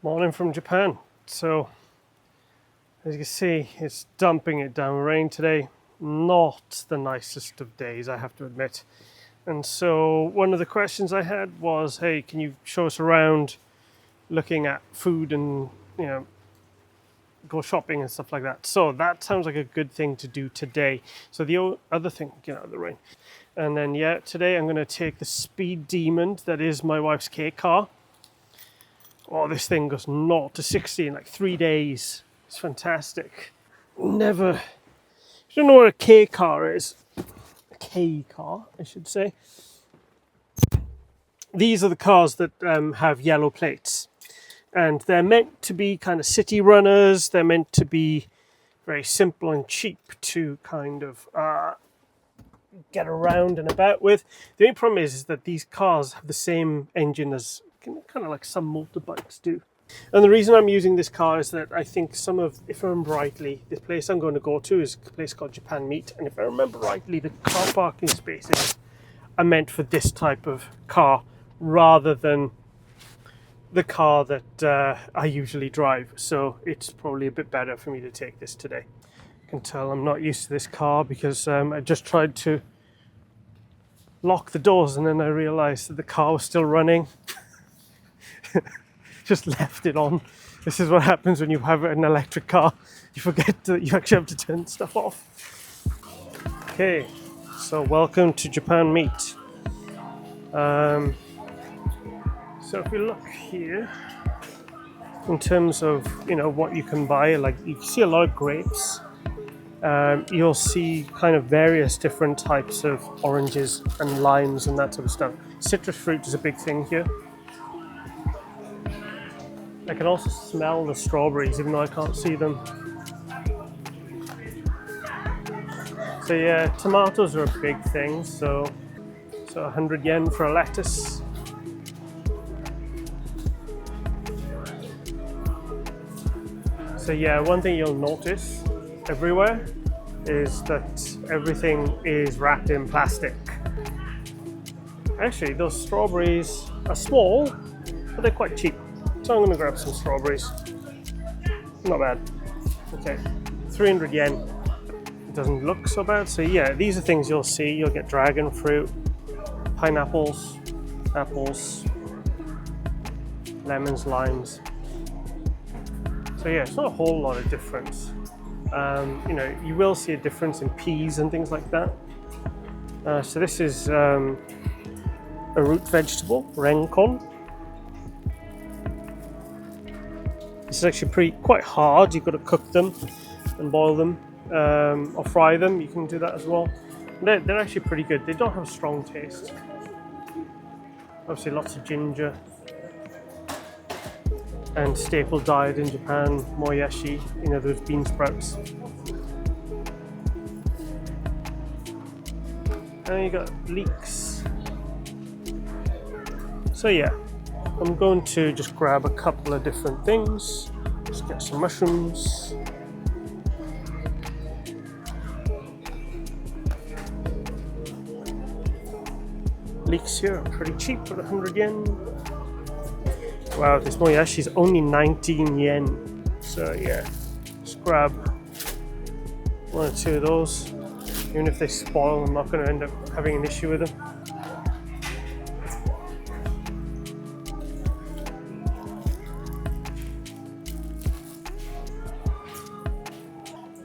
Morning from Japan. So, as you can see, it's dumping it down rain today. Not the nicest of days, I have to admit. And so, one of the questions I had was, hey, can you show us around looking at food and, go shopping and stuff like that? So, that sounds like a good thing to do today. So, the other thing, get out of the rain. And then, today I'm going to take the Speed Demon that is my wife's K car. Oh, this thing goes 0 to 60 in like 3 days. It's fantastic. Never. If you don't know what a K car is, a K car, I should say. These are the cars that have yellow plates. And they're meant to be kind of city runners. They're meant to be very simple and cheap to kind of get around and about with. The only problem is that these cars have the same engine as kind of like some motorbikes do. And the reason I'm using this car is that I think if I remember rightly, the place I'm going to go to is a place called Japan Meat. And if I remember rightly, the car parking spaces are meant for this type of car rather than the car that I usually drive. So it's probably a bit better for me to take this today. You can tell I'm not used to this car because I just tried to lock the doors and then I realized that the car was still running. Just left it on. This is what happens when you have an electric car. You forget that you actually have to turn stuff off. Okay, so welcome to Japan Meat. So if we look here, in terms of what you can buy, like you can see a lot of grapes. You'll see kind of various different types of oranges and limes and that sort of stuff. Citrus fruit is a big thing here. I can also smell the strawberries, even though I can't see them. So yeah, tomatoes are a big thing. So 100 yen for a lettuce. So yeah, one thing you'll notice everywhere is that everything is wrapped in plastic. Actually, those strawberries are small, but they're quite cheap. So I'm going to grab some strawberries. Not bad. Okay, 300 yen. It doesn't look so bad. So yeah, these are things you'll see. You'll get dragon fruit, pineapples, apples, lemons, limes. So yeah, it's not a whole lot of difference. You will see a difference in peas and things like that. So this is a root vegetable, renkon. This is actually quite hard. You've got to cook them and boil them or fry them. You can do that as well. They're actually pretty good. They don't have a strong taste. Obviously lots of ginger. And staple diet in Japan, moyashi, those bean sprouts. And you got leeks. So yeah, I'm going to just grab a couple of different things. Just get some mushrooms. Leeks here are pretty cheap for 100 yen. Wow, this moyashi is only 19 yen. So yeah, just grab 1 or 2 of those. Even if they spoil, I'm not going to end up having an issue with them.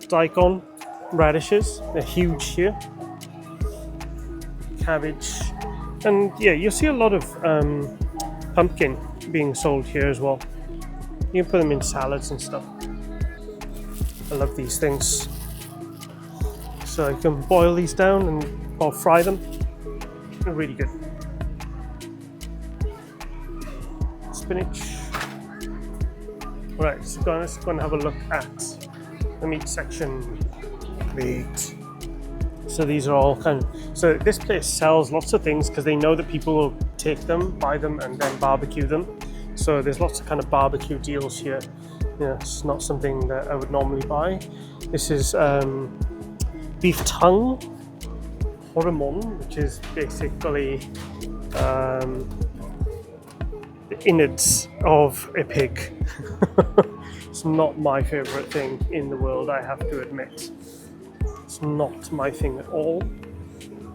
Daikon, radishes, they're huge here. Cabbage, and yeah, you'll see a lot of pumpkin being sold here as well. You can put them in salads and stuff. I love these things. So you can boil these down or fry them. They're really good. Spinach. Right, so let's go and have a look at the meat section. Meat. So these are all so this place sells lots of things because they know that people will take them, buy them, and then barbecue them. So there's lots of kind of barbecue deals here. It's not something that I would normally buy. This is beef tongue, hormone, which is basically the innards of a pig. It's not my favorite thing in the world, I have to admit. It's not my thing at all.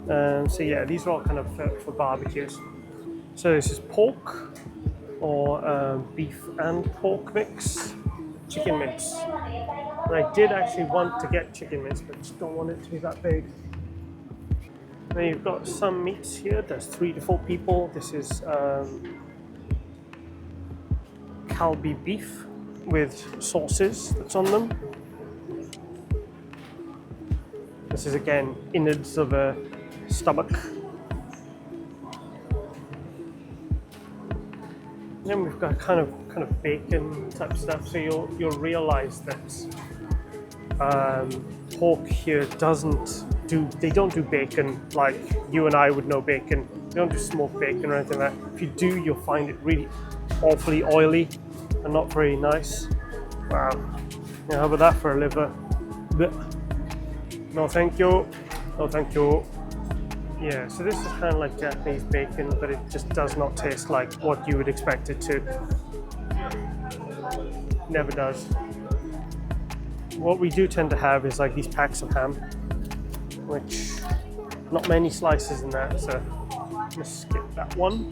So yeah, these are all kind of for barbecues. So this is pork or beef and pork mix, chicken mince. And I did actually want to get chicken mince, but just don't want it to be that big. Then you've got some meats here. There's 3 to 4 people. This is Kalbi beef with sauces that's on them. This is again innards of a stomach. Then we've got kind of bacon type stuff. So you'll realize that pork here they don't do bacon like you and I would know bacon. They don't do smoked bacon or anything like that. If you do, you'll find it really awfully oily and not very nice. Wow. Yeah, how about that for a liver? No thank you. No thank you. Yeah, so this is kind of like Japanese bacon, but it just does not taste like what you would expect it to. Never does. What we do tend to have is like these packs of ham, which not many slices in that, so I'm gonna skip that one.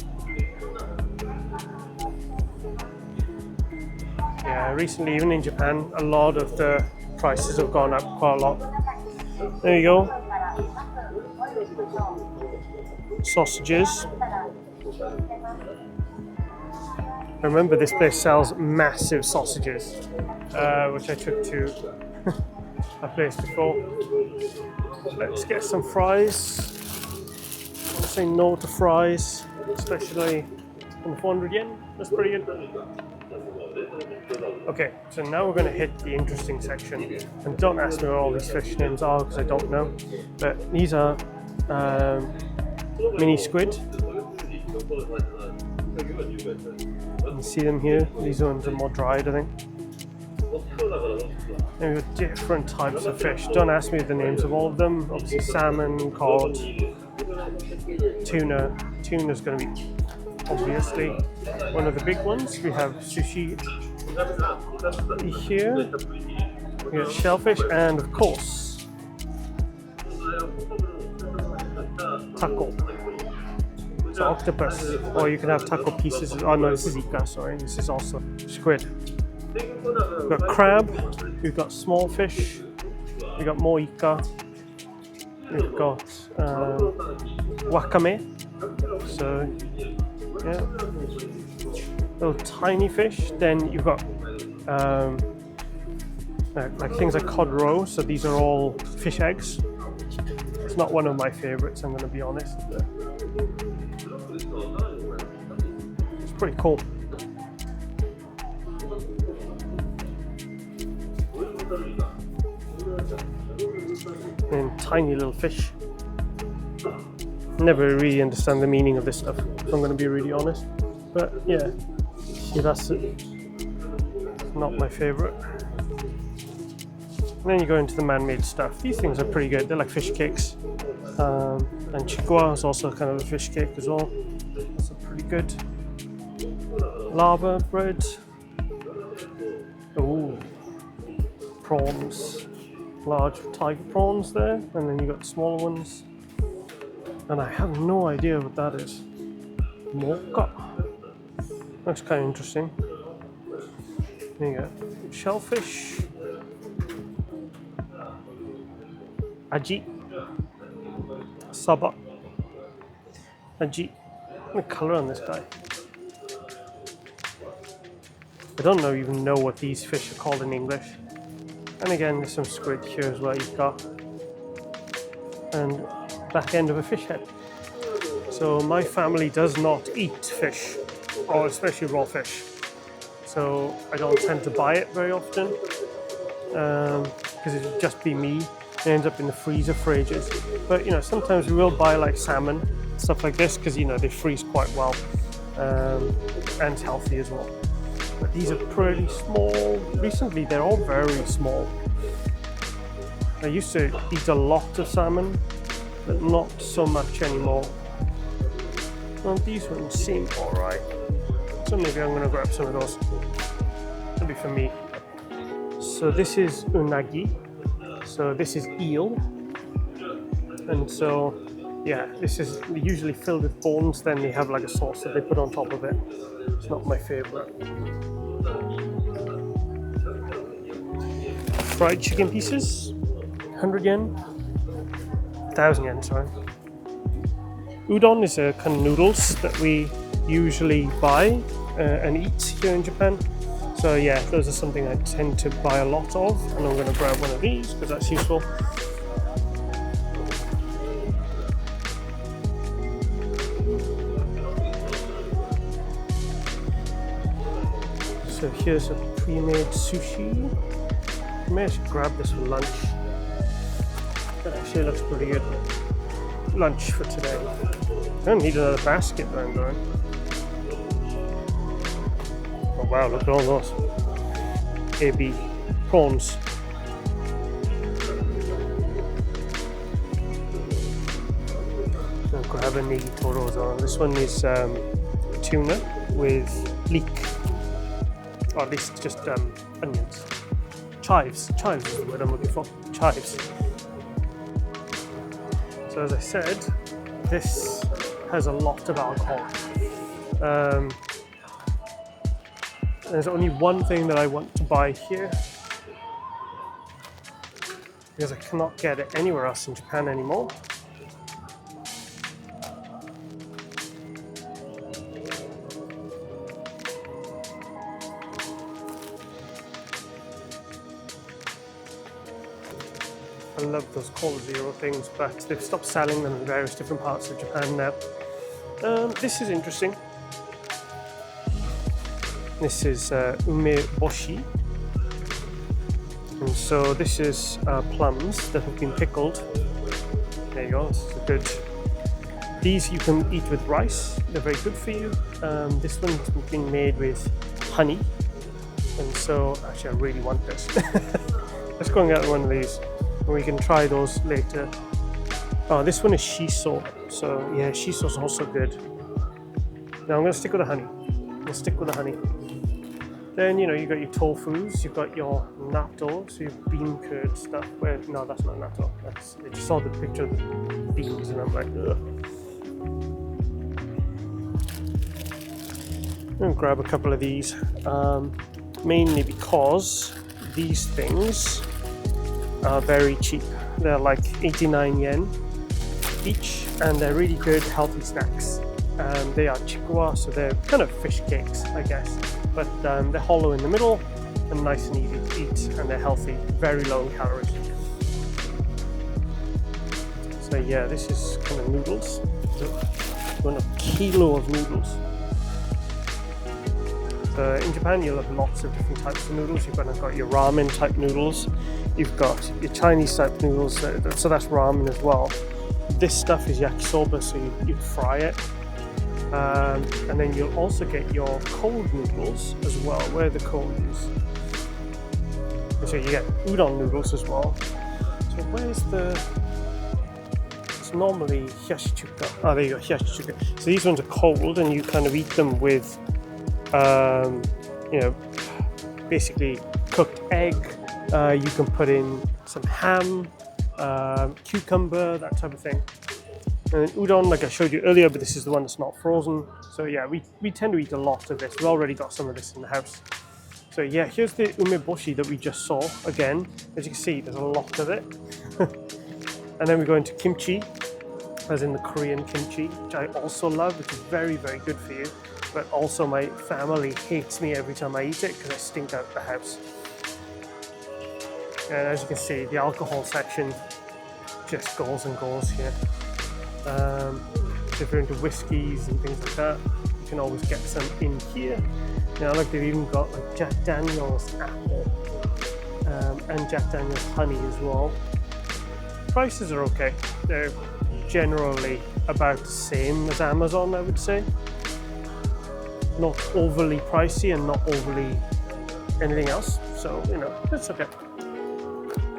Yeah, recently, even in Japan, a lot of the prices have gone up quite a lot. There you go. Sausages. Remember, this place sells massive sausages, which I took to a place before. Let's get some fries. I want to say no to fries, especially on 400 yen. That's pretty good. Okay, so now we're going to hit the interesting section. And don't ask me what all these fish names are because I don't know. But these are mini squid. You can see them here. These ones are more dried, I think. And we've got different types of fish. Don't ask me the names of all of them. Obviously salmon, cod, tuna. Tuna's going to be obviously one of the big ones. We have sushi here. We have shellfish and of course taco. So octopus, or you can have taco pieces. Oh no, this is ika, sorry. This is also squid. We've got crab, we've got small fish, we've got more ika, we've got wakame, so yeah, little tiny fish. Then you've got like things like cod roe, so these are all fish eggs. It's not one of my favorites, I'm going to be honest. It's pretty cool. And tiny little fish. Never really understand the meaning of this stuff, if I'm going to be really honest. But yeah, see, that's it. Not my favorite. And then you go into the man-made stuff. These things are pretty good. They're like fish cakes. And chikwa is also kind of a fish cake as well. That's pretty good. Lava bread. Ooh, prawns. Large tiger prawns there, and then you got smaller ones. And I have no idea what that is. Mocha. Looks kind of interesting. There you go. Shellfish. Aji. Saba. Aji. The color on this guy. I don't even know what these fish are called in English. And again, there's some squid here as well you've got. And back end of a fish head. So my family does not eat fish, or especially raw fish. So I don't tend to buy it very often, because it would just be me. It ends up in the freezer for ages. But sometimes we will buy like salmon, stuff like this, because they freeze quite well, and healthy as well. But these are pretty small. Recently, they're all very small. I used to eat a lot of salmon, but not so much anymore. Well, these ones seem alright. So maybe I'm gonna grab some of those. That'll be for me. So this is unagi. So this is eel. And so, yeah, this is usually filled with bones. Then they have like a sauce that they put on top of it. It's not my favorite. Fried chicken pieces, 100 yen, 1,000 yen, sorry. Udon is a kind of noodles that we usually buy and eat here in Japan. So yeah, those are something I tend to buy a lot of, and I'm going to grab one of these because that's useful. So here's a pre-made sushi. Maybe I should grab this for lunch. That actually looks pretty good. Lunch for today. I don't need another basket that I'm going. Oh wow, look at all those. AB prawns. I'll grab a nigitoro as well. This one is tuna with leek. Or at least just onions. Chives is the word I'm looking for. Chives. So as I said, this has a lot of alcohol. There's only one thing that I want to buy here because I cannot get it anywhere else in Japan anymore. I love those Cola Zero things, but they've stopped selling them in various different parts of Japan now. This is interesting. This is umeboshi. And so this is plums that have been pickled. There you go, this is good. These you can eat with rice, they're very good for you. This one's been made with honey. And so, actually I really want this. Let's go and get one of these. And we can try those later. Oh, this one is shiso. So yeah, shiso's also good. Now I'm going to stick with the honey. We'll stick with the honey. Then, you know, you've got your tofus, you've got your natto, so your bean curd stuff. Where, no, that's not natto. I just saw the picture of the beans and I'm like, ugh. I'm going to grab a couple of these, mainly because these things are very cheap. They're like 89 yen each, and they're really good healthy snacks. They are chikuwa, so they're kind of fish cakes, I guess, but they're hollow in the middle and nice and easy to eat, and they're healthy, very low in calories. So yeah, this is kind of noodles. One kilo of noodles. So in Japan you'll have lots of different types of noodles. You've got your ramen type noodles, you've got your Chinese type noodles, so that's ramen as well. This stuff is yakisoba, so you fry it. And then you'll also get your cold noodles as well. Where are the cold noodles? So you get udon noodles as well. So where's the... It's normally hiyashichuka. Oh, there you go, hiyashichuka. So these ones are cold, and you kind of eat them with, you know, basically cooked egg. You can put in some ham, cucumber, that type of thing. And udon, like I showed you earlier, but this is the one that's not frozen. So yeah, we tend to eat a lot of this. We've already got some of this in the house. So yeah, here's the umeboshi that we just saw. Again, as you can see, there's a lot of it. And then we go into kimchi, as in the Korean kimchi, which I also love, which is very, very good for you. But also my family hates me every time I eat it because I stink out the house. And as you can see, the alcohol section just goes and goes here. If you're into whiskies and things like that, you can always get some in here. Now, like they've even got like Jack Daniel's apple and Jack Daniel's honey as well. Prices are okay. They're generally about the same as Amazon, I would say. Not overly pricey and not overly anything else. So, you know, it's okay.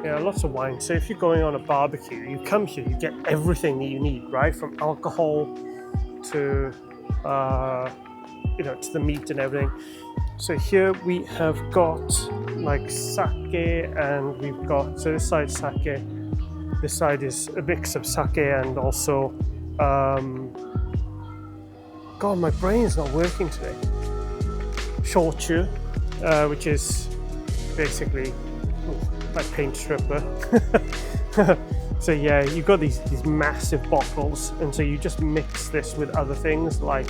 Yeah, lots of wine. So if you're going on a barbecue, you come here, you get everything that you need, right? From alcohol to to the meat and everything. So here we have got like sake, and we've got, so this side's sake, this side is a mix of sake and also, God, my brain's not working today. Shochu, which is basically like paint stripper. So yeah, you've got these massive bottles, and so you just mix this with other things like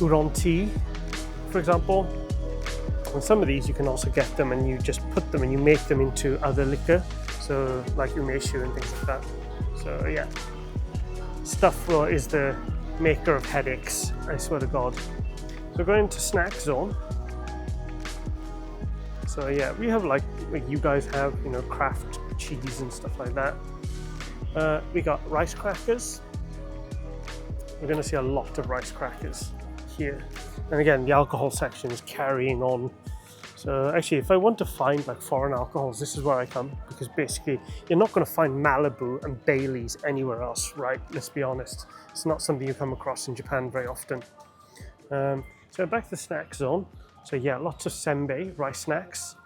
oolong tea, for example. And some of these you can also get them and you just put them and you make them into other liquor, so like umeshu and things like that. So yeah, stuff is the maker of headaches, I swear to God. So going into snack zone. So yeah, we have like you guys have, Kraft cheese and stuff like that. We got rice crackers. We're going to see a lot of rice crackers here. And again, the alcohol section is carrying on. So actually, if I want to find like foreign alcohols, this is where I come, because basically you're not going to find Malibu and Bailey's anywhere else, right? Let's be honest. It's not something you come across in Japan very often. So back to the snack zone. So yeah, lots of senbei, rice snacks.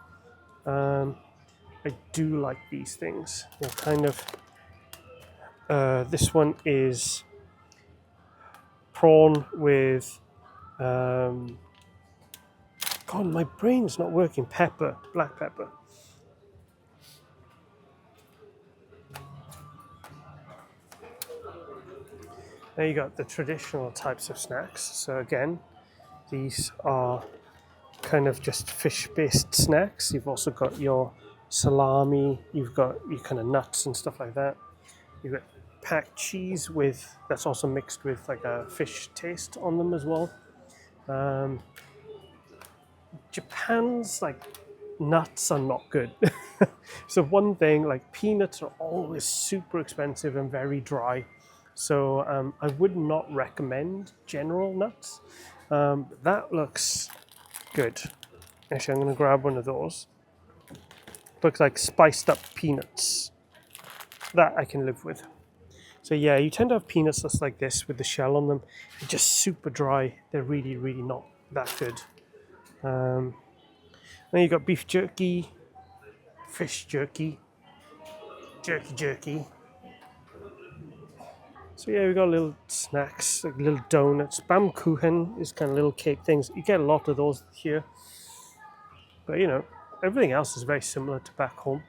I do like these things. They're kind of, this one is prawn with, God, my brain's not working. Pepper, black pepper. There you got the traditional types of snacks. So again, these are kind of just fish-based snacks. You've also got your salami, you've got your kind of nuts and stuff like that. You've got packed cheese that's also mixed with like a fish taste on them as well. Japan's like nuts are not good. So one thing, like peanuts are always super expensive and very dry. So I would not recommend General nuts. That looks good. Actually, I'm going to grab one of those. Looks like spiced up peanuts. That I can live with. So yeah, you tend to have peanuts that's like this with the shell on them. They're just super dry. They're really, really not that good. Then you got beef jerky, fish jerky, jerky. So yeah, we got little snacks, like little donuts. Bamkuchen is kind of little cake things. You get a lot of those here. But everything else is very similar to back home.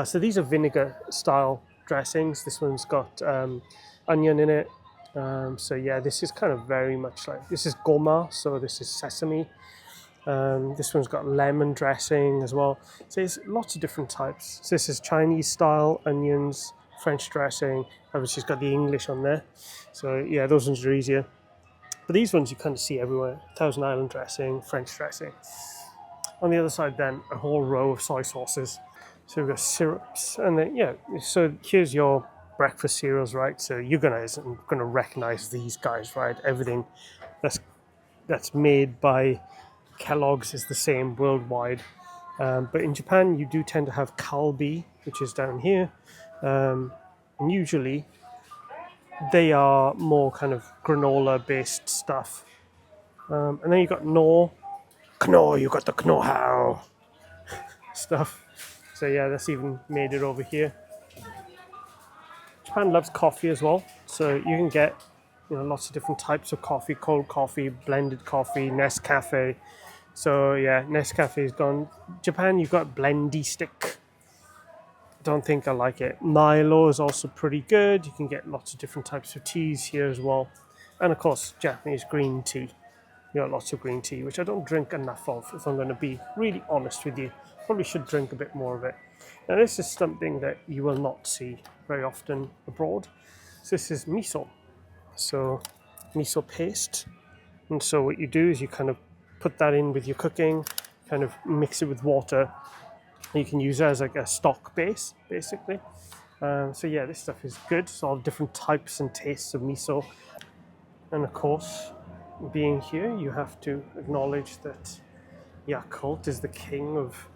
So these are vinegar style dressings. This one's got onion in it. So yeah, this is kind of very much like, this is goma, so this is sesame. This one's got lemon dressing as well. So there's lots of different types. So this is Chinese style, onions, French dressing. Obviously it's got the English on there. So yeah, those ones are easier. But these ones you kind of see everywhere. Thousand Island dressing, French dressing. On the other side then, a whole row of soy sauces. So we've got syrups, and then yeah. So here's your breakfast cereals, right? So you're gonna recognize these guys, right? Everything that's made by Kellogg's is the same worldwide. But in Japan, you do tend to have Calbee, which is down here, and usually they are more kind of granola-based stuff. And then you got Knorr, you got the Knorr stuff. So yeah, that's even made it over here. Japan loves coffee as well, so you can get lots of different types of coffee: cold coffee, blended coffee, Nescafe. So yeah, Nescafe is gone. Japan, you've got Blendy Stick. Don't think I like it. Milo is also pretty good. You can get lots of different types of teas here as well, and of course Japanese green tea. You got lots of green tea, which I don't drink enough of, if I'm going to be really honest with you. Probably should drink a bit more of it. Now this is something that you will not see very often abroad. So this is miso. So miso paste. And so what you do is you kind of put that in with your cooking, kind of mix it with water. You can use it as like a stock base, basically. So yeah, this stuff is good. It's all different types and tastes of miso. And of course, being here, you have to acknowledge that Yakult is the king of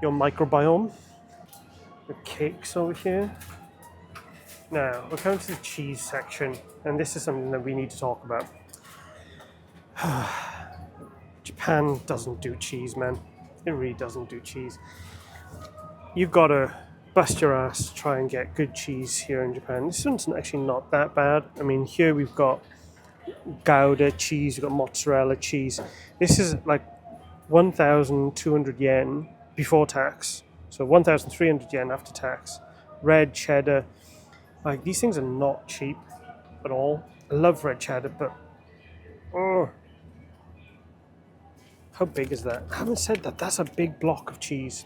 your microbiome. The cakes over here. Now, we're coming to the cheese section, and this is something that we need to talk about. Japan doesn't do cheese, man. It really doesn't do cheese. You've got to bust your ass to try and get good cheese here in Japan. This one's actually not that bad. I mean, here we've got Gouda cheese, we've got mozzarella cheese. This is like 1,200 yen before tax, so 1,300 yen after tax. Red cheddar. Like, these things are not cheap at all. I love red cheddar, but oh, how big is that? Having said that, that's a big block of cheese.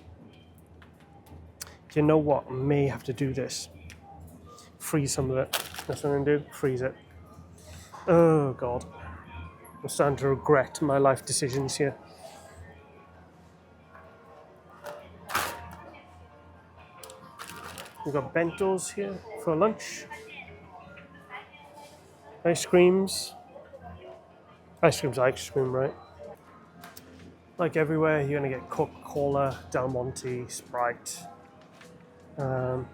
Do you know what? I may have to do this. Freeze some of it. That's what I'm going to do. Freeze it. Oh, God. I'm starting to regret my life decisions here. We've got bentos here for lunch. Ice creams. Ice cream's ice cream, right? Like everywhere, you're going to get Coca-Cola, Del Monte, Sprite. And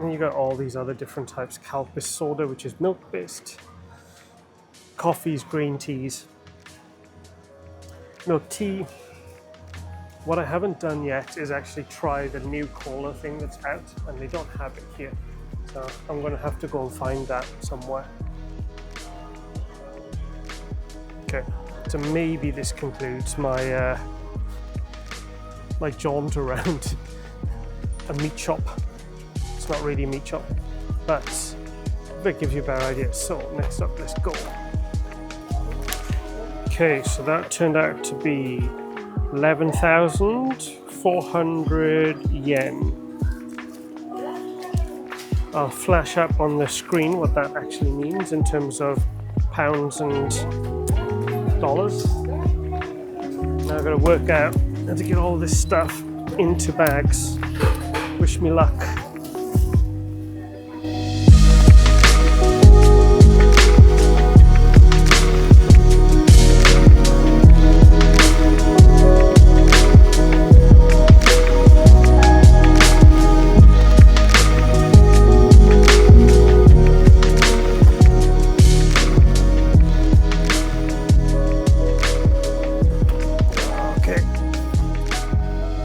you got all these other different types. Calpis soda, which is milk-based. Coffees, green teas. Milk tea. What I haven't done yet is actually try the new cola thing that's out, and they don't have it here. So I'm going to have to go and find that somewhere. Okay, so maybe this concludes my my jaunt around a meat shop. It's not really a meat shop, but that gives you a better idea. So next up, let's go. Okay, so that turned out to be 11,400 yen. I'll flash up on the screen what that actually means in terms of pounds and dollars. Now I've got to work out how to get all this stuff into bags. Wish me luck.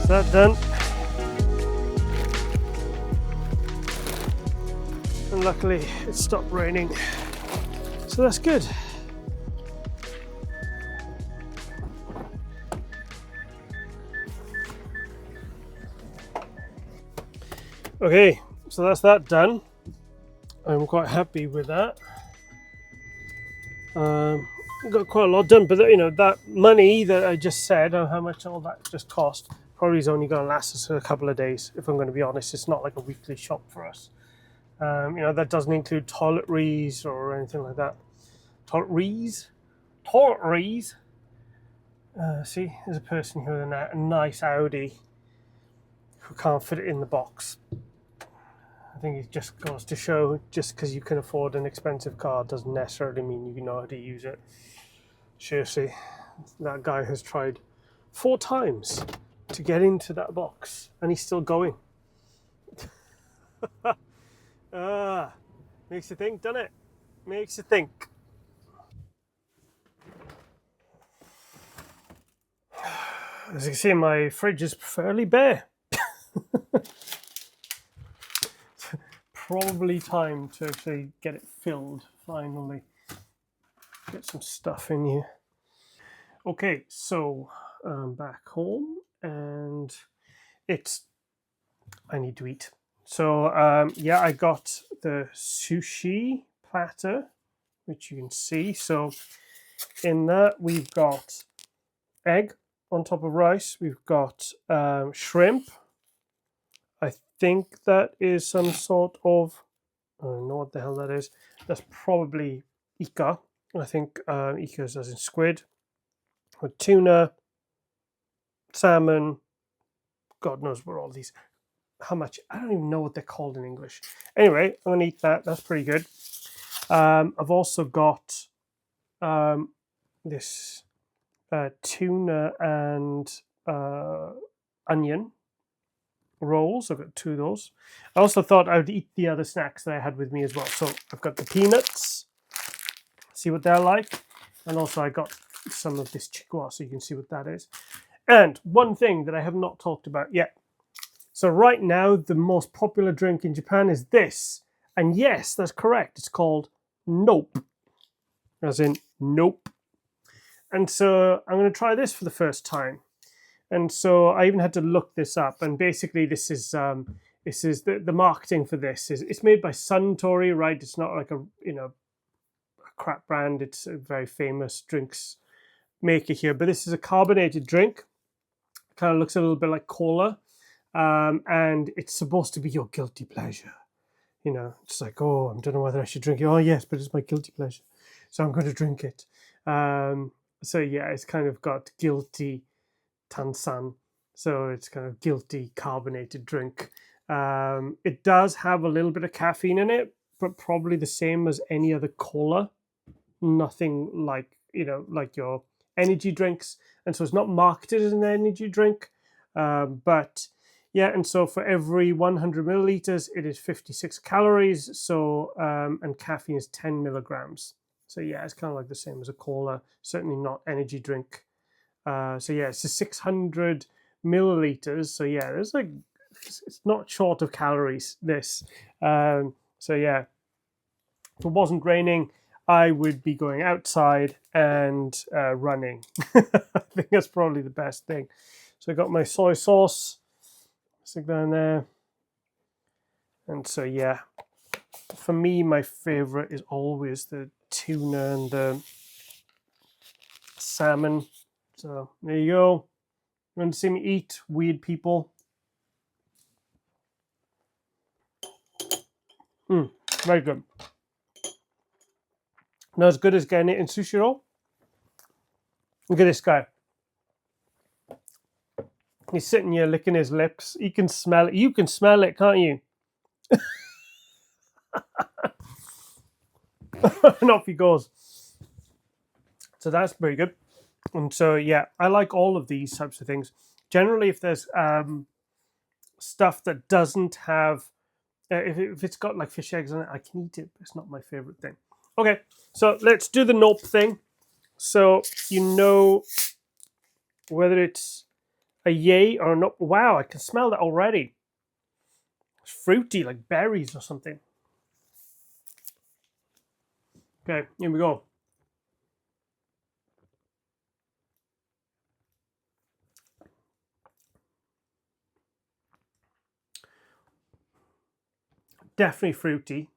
That done, and luckily it stopped raining, so that's good. Okay, so that's that done. I'm quite happy with that. Got quite a lot done, but you know, that money that I just said, how much all that just cost, probably is only going to last us a couple of days. If I'm going to be honest, it's not like a weekly shop for us. You know, that doesn't include toiletries or anything like that. Toiletries. See, there's a person here with a nice Audi who can't fit it in the box. I think it just goes to show, just because you can afford an expensive car doesn't necessarily mean you know how to use it. Seriously, that guy has tried 4 times to get into that box, and he's still going. Makes you think, doesn't it? Makes you think. As you can see, my fridge is fairly bare. Probably time to actually get it filled finally. Get some stuff in here. Okay, so I'm back home and I need to eat. So yeah, I got the sushi platter, which you can see. So in that we've got egg on top of rice. We've got shrimp. I think that is some sort of, I don't know what the hell that is. That's probably ika. I think ika is as in squid. With tuna, salmon, God knows what all these, how much, I don't even know what they're called in English. Anyway, I'm going to eat that. That's pretty good. I've also got this tuna and onion. rolls. I've got 2 of those. I also thought I would eat the other snacks that I had with me as well. So I've got the peanuts. See what they're like. And also I got some of this chikwa, so you can see what that is. And one thing that I have not talked about yet. So right now, the most popular drink in Japan is this. And yes, that's correct. It's called Nope. As in, nope. And so I'm going to try this for the first time. And so I even had to look this up. And basically, this is the marketing for this. It's made by Suntory, right? It's not like a crap brand. It's a very famous drinks maker here. But this is a carbonated drink. Kind of looks a little bit like cola. And it's supposed to be your guilty pleasure. It's like, oh, I don't know whether I should drink it. Oh, yes, but it's my guilty pleasure. So I'm going to drink it. So yeah, it's kind of got guilty tansan. So it's kind of guilty carbonated drink. It does have a little bit of caffeine in it, but probably the same as any other cola. Nothing like, like your energy drinks. And so it's not marketed as an energy drink. But yeah, and so for every 100 milliliters, it is 56 calories. So, and caffeine is 10 milligrams. So yeah, it's kind of like the same as a cola, certainly not energy drink. So yeah, it's a 600 milliliters. So yeah, there's it's not short of calories, this. So yeah, if it wasn't raining, I would be going outside and running. I think that's probably the best thing. So I got my soy sauce, stick down there. And so yeah, for me, my favorite is always the tuna and the salmon. So there you go. You want to see me eat, weird people? Very good. Not as good as getting it in sushi roll. Look at this guy. He's sitting here licking his lips. He can smell it. You can smell it, can't you? And off he goes. So that's very good. And so, yeah, I like all of these types of things. Generally, if there's stuff that doesn't have, if it's got like fish eggs on it, I can eat it, but it's not my favorite thing. Okay, so let's do the nope thing. So you know whether it's a yay or a nope. Wow, I can smell that already. It's fruity, like berries or something. Okay, here we go. Definitely fruity.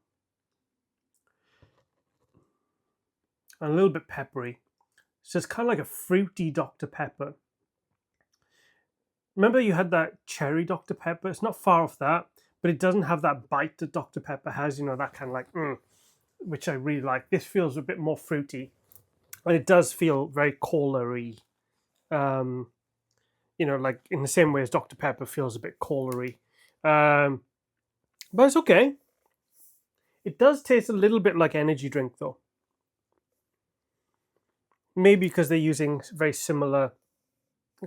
And a little bit peppery. So it's kind of like a fruity Dr. Pepper. Remember you had that cherry Dr. Pepper? It's not far off that, but it doesn't have that bite that Dr. Pepper has, that kind of like, which I really like. This feels a bit more fruity. And it does feel very cola-y. Like in the same way as Dr. Pepper feels a bit cola-y. But it's okay. It does taste a little bit like energy drink, though. Maybe because they're using very similar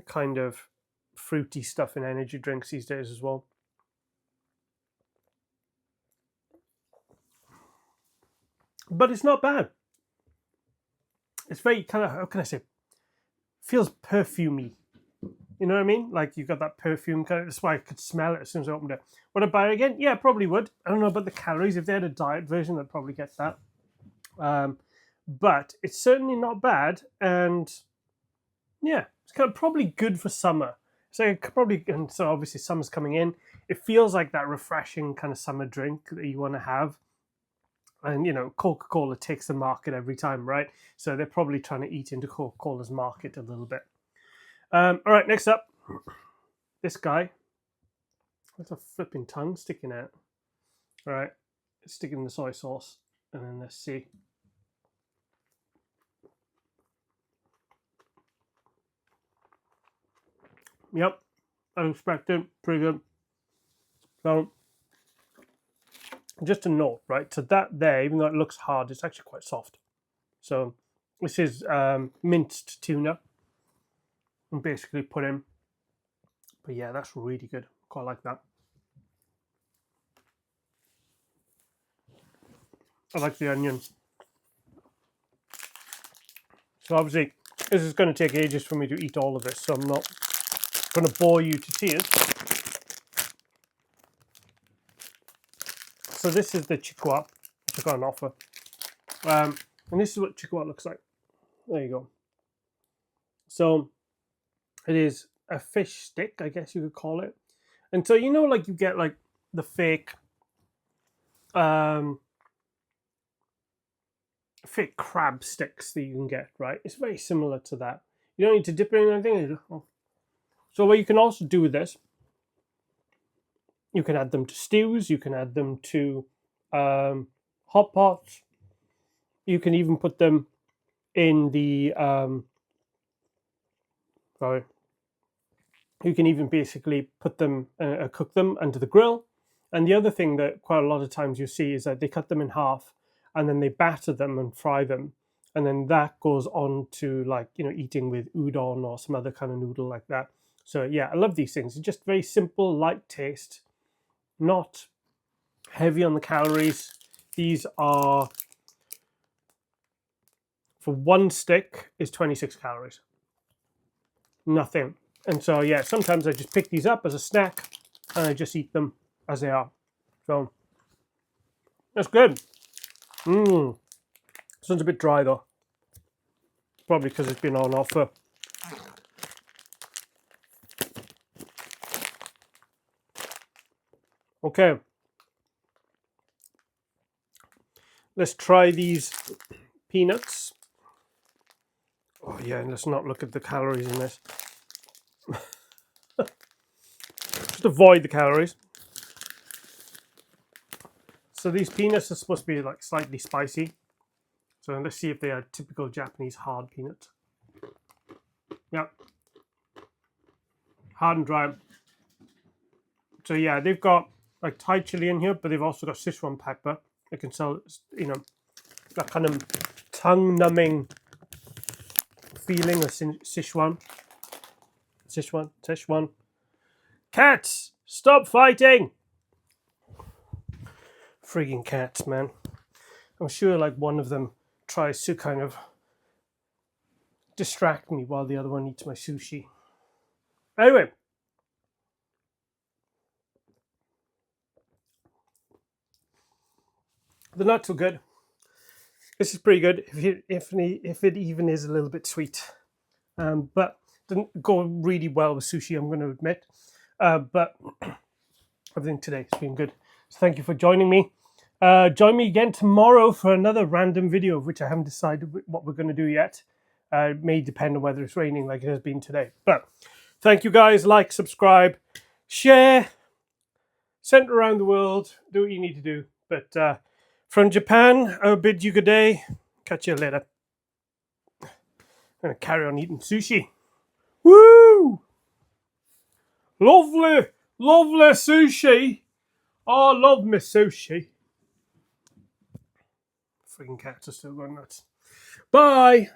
kind of fruity stuff in energy drinks these days as well. But it's not bad. It's very kind of, how can I say, feels perfumey. You know what I mean? Like you've got that perfume kind of, that's why I could smell it as soon as I opened it. Would I buy it again? Yeah, probably would. I don't know about the calories. If they had a diet version, I'd probably get that. But it's certainly not bad. And yeah, it's kind of probably good for summer. So probably, and so obviously summer's coming in. It feels like that refreshing kind of summer drink that you want to have. And, Coca-Cola takes the market every time, right? So they're probably trying to eat into Coca-Cola's market a little bit. All right, next up, this guy. There's a flipping tongue sticking out. All right, let's stick it in the soy sauce, and then let's see. Yep, unexpected, pretty good. So, just a note, right? So that there, even though it looks hard, it's actually quite soft. So this is minced tuna, and basically put in. But yeah, that's really good. Quite like that. I like the onion. So obviously, this is going to take ages for me to eat all of this, so I'm not going to bore you to tears. So this is the chikwa, which I got on offer. And this is what chikwa looks like. There you go. So it is a fish stick, I guess you could call it. And so, you know, like you get like the fake fake crab sticks that you can get, right? It's very similar to that. You don't need to dip it in anything. So what you can also do with this, you can add them to stews, you can add them to hot pots, you can even put them in the you can even basically put them cook them under the grill. And the other thing that quite a lot of times you see is that they cut them in half and then they batter them and fry them, and then that goes on to, like, you know, eating with udon or some other kind of noodle like that. So yeah, I love these things. It's just very simple, light taste, not heavy on the calories. These are, for one stick is 26 calories. Nothing. And so yeah, sometimes I just pick these up as a snack and I just eat them as they are. So that's good. This one's a bit dry though. Probably because it's been on offer. Okay. Let's try these peanuts. Oh yeah, and let's not look at the calories in this. Just avoid the calories. So these peanuts are supposed to be like slightly spicy. So let's see if they are typical Japanese hard peanuts. Yeah. Hard and dry. So yeah, they've got like Thai chili in here, but they've also got Sichuan pepper. They can sell, you know, that kind of tongue-numbing feeling of Sichuan. Sichuan. Cats, stop fighting! Frigging cats, man. I'm sure like one of them tries to kind of distract me while the other one eats my sushi. Anyway. The nuts are good. This is pretty good, if it even is a little bit sweet. But didn't go really well with sushi, I'm going to admit. But everything today has been good. So thank you for joining me. Join me again tomorrow for another random video, of which I haven't decided what we're going to do yet. It may depend on whether it's raining like it has been today. But thank you guys. Like, subscribe, share, send it around the world. Do what you need to do. But from Japan, I bid you good day. Catch you later. I'm going to carry on eating sushi. Woo! Lovely, lovely sushi. Oh, I love my sushi. Freaking cats are still going nuts. Bye.